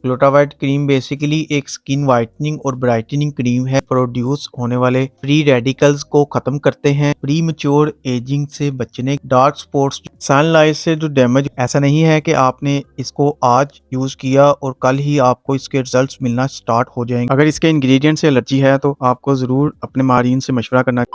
ग्लूटावाइट cream basically एक skin whitening और brightening cream है। प्रोड्यूस होने वाले फ्री रेडिकल्स को खत्म करते हैं, प्री मैच्योर एजिंग से बचने, डार्क स्पॉट्स, सनलाइट से जो डैमेज। ऐसा नहीं है कि आपने इसको आज यूज किया और कल ही आपको इसके रिजल्ट्स मिलना स्टार्ट हो जाएंगे। अगर इसके इंग्रेडिएंट से एलर्जी है तो आपको जरूर अपने माहिरीन से मशवरा करना।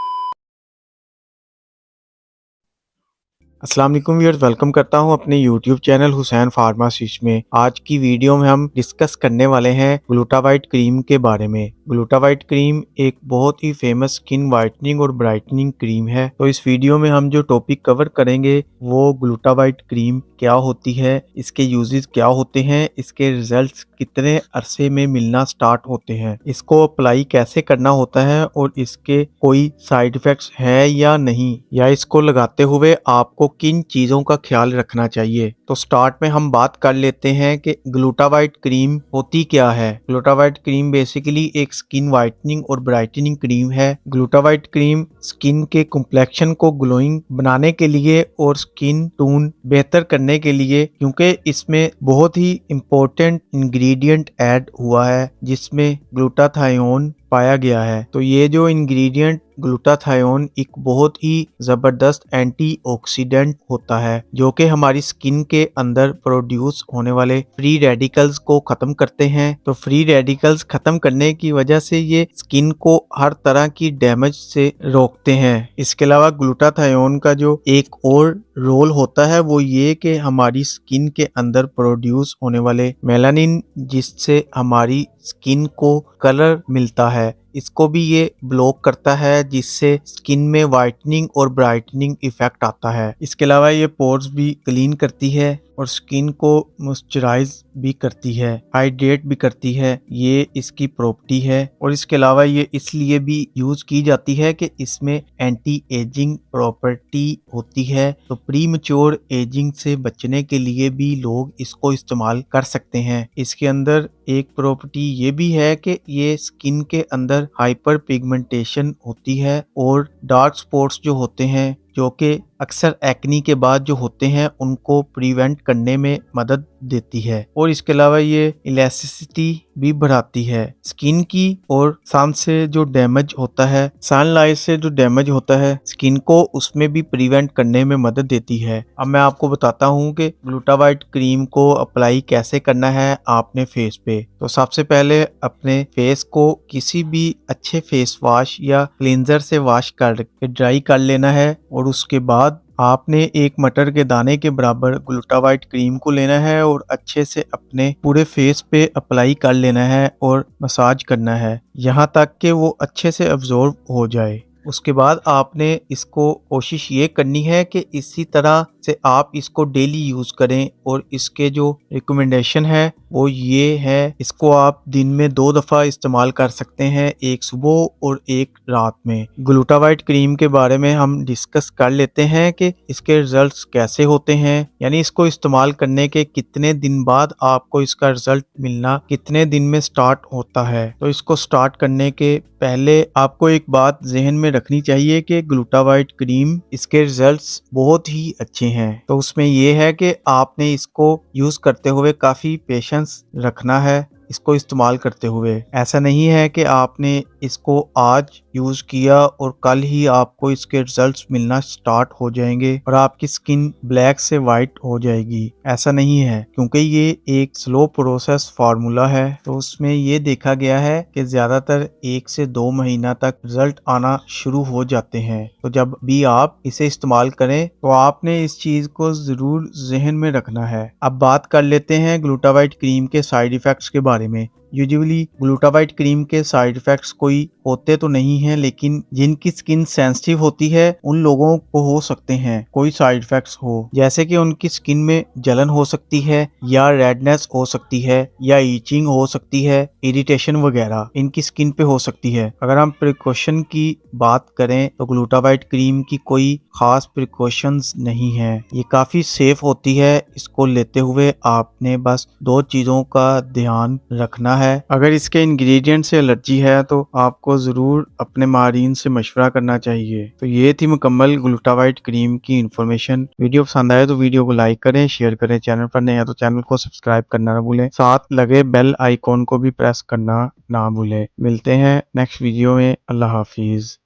अस्सलाम वालेकुम व्यूअर्स, वेलकम करता हूं अपने YouTube चैनल हुसैन फार्मासिस्ट में। आज की वीडियो में हम डिस्कस करने वाले हैं ग्लूटावाइट क्रीम के बारे में। ग्लूटावाइट क्रीम एक बहुत ही फेमस स्किन वाइटनिंग और ब्राइटनिंग क्रीम है। तो इस वीडियो में हम जो टॉपिक कवर करेंगे वो ग्लूटावाइट क्रीम क्या होती है, इसके यूजेस क्या होते हैं, इसके रिजल्ट्स कितने अरसे में मिलना स्टार्ट होते हैं, इसको अप्लाई कैसे करना होता है और इसके कोई साइड इफेक्ट्स है या नहीं, या इसको लगाते हुए आपको किन चीजों का ख्याल रखना चाहिए। तो स्टार्ट में हम बात कर लेते हैं कि ग्लूटावाइट क्रीम होती क्या है। ग्लूटावाइट क्रीम बेसिकली एक स्किन वाइटनिंग और ब्राइटनिंग क्रीम है। ग्लूटावाइट क्रीम स्किन के कॉम्प्लेक्शन को ग्लोइंग बनाने के लिए और स्किन टोन बेहतर करने के लिए, क्योंकि इसमें बहुत ही इम्पोर्टेंट इंग्रेडिएंट ऐड हुआ है जिसमें ग्लूटाथायोन पाया गया है। तो ये जो इंग्रेडिएंट ग्लूटाथायोन एक बहुत ही जबरदस्त एंटीऑक्सीडेंट होता है जो कि हमारी स्किन के अंदर प्रोड्यूस होने वाले फ्री रेडिकल्स को खत्म करते हैं। तो फ्री रेडिकल्स खत्म करने की वजह से ये स्किन को हर तरह की डैमेज से रोकते हैं। इसके अलावा ग्लूटाथायोन का जो एक और रोल होता है वो ये कि हमारी स्किन के अंदर प्रोड्यूस होने वाले मेलानिन, जिससे हमारी स्किन को कलर मिलता है, इसको भी ये ब्लॉक करता है, जिससे स्किन में वाइटनिंग और ब्राइटनिंग इफेक्ट आता है। इसके अलावा ये पोर्स भी क्लीन करती है और स्किन को मॉइस्चराइज भी करती है, हाइड्रेट भी करती है। ये इसकी प्रॉपर्टी है। और इसके अलावा ये इसलिए भी यूज की जाती है कि इसमें एंटी एजिंग प्रॉपर्टी होती है। तो प्री मैच्योर एजिंग से बचने के लिए भी लोग इसको इस्तेमाल कर सकते हैं। इसके अंदर एक प्रॉपर्टी ये भी है कि ये स्किन के अंदर हाइपर पिगमेंटेशन होती है और डार्क स्पॉट्स जो होते हैं, जो कि अक्सर एक्नी के बाद जो होते हैं, उनको प्रिवेंट करने में मदद देती है। और इसके अलावा ये इलास्टिसिटी भी बढ़ाती है स्किन की, और सन से जो डैमेज होता है, सनलाइट से जो डैमेज होता है स्किन को, उसमें भी प्रिवेंट करने में मदद देती है। अब मैं आपको बताता हूँ कि ग्लूटावाइट क्रीम को अप्लाई कैसे करना है आपने फेस पे। तो सबसे पहले अपने फेस को किसी भी अच्छे फेस वॉश या क्लींजर से वॉश करके ड्राई कर लेना है, और उसके बाद आपने एक मटर के दाने के बराबर ग्लूटावाइट क्रीम को लेना है और अच्छे से अपने पूरे फेस पे अप्लाई कर लेना है और मसाज करना है यहाँ तक कि वो अच्छे से अब्जॉर्ब हो जाए। उसके बाद आपने इसको कोशिश ये करनी है कि इसी तरह से आप इसको डेली यूज करें, और इसके जो रिकमेंडेशन है वो ये है, इसको आप दिन में 2 दफा इस्तेमाल कर सकते हैं, एक सुबह और एक रात में। ग्लूटावाइट क्रीम के बारे में हम डिस्कस कर लेते हैं कि इसके रिजल्ट्स कैसे होते हैं, यानी इसको इस्तेमाल करने के कितने दिन बाद आपको इसका रिजल्ट मिलना कितने दिन में स्टार्ट होता है। तो इसको स्टार्ट करने के पहले आपको एक बात जहन में रखनी चाहिए कि ग्लूटावाइट क्रीम, इसके रिजल्ट्स बहुत ही अच्छे हैं। तो उसमें ये है कि आपने इसको यूज करते हुए काफी पेशेंस रखना है। इसको इस्तेमाल करते हुए ऐसा नहीं है कि आपने इसको आज यूज किया और कल ही आपको इसके रिजल्ट्स मिलना स्टार्ट हो जाएंगे और आपकी स्किन ब्लैक से वाइट हो जाएगी। ऐसा नहीं है, क्योंकि ये एक स्लो प्रोसेस फार्मूला है। तो उसमें ये देखा गया है कि ज्यादातर 1 से 2 महीना तक रिजल्ट आना शुरू हो जाते हैं। तो जब भी आप इसे इस्तेमाल करें तो आपने इस चीज को जरूर जहन में रखना है। अब बात कर लेते हैं ग्लूटावाइट क्रीम के साइड इफेक्ट्स के बारे में। यूजुअली ग्लूटावाइट क्रीम के साइड इफेक्ट्स कोई होते तो नहीं है, लेकिन जिनकी स्किन सेंसिटिव होती है उन लोगों को हो सकते हैं कोई साइड इफेक्ट्स हो, जैसे कि उनकी स्किन में जलन हो सकती है, या रेडनेस हो सकती है, या ईचिंग हो सकती है, इरिटेशन वगैरह इनकी स्किन पे हो सकती है। अगर हम प्रिकॉशन की बात करें तो ग्लूटावाइट क्रीम की कोई खास प्रिकॉशंस नहीं है, ये काफी सेफ होती है। इसको लेते हुए आपने बस 2 चीजों का ध्यान रखना है। अगर इसके इंग्रेडिएंट से एलर्जी है तो आपको ज़रूर अपने माहिरीन से मशवरा करना चाहिए। तो ये थी मुकम्मल ग्लूटावाइट क्रीम की इन्फॉर्मेशन। वीडियो पसंद आए तो वीडियो को लाइक करें, शेयर करें। चैनल पर नए हैं तो चैनल को सब्सक्राइब करना ना भूलें। साथ लगे बेल आइकॉन को भी प्रेस करना ना भूलें। मिलते हैं नेक्स्ट वीडियो में। अल्लाह हाफिज़।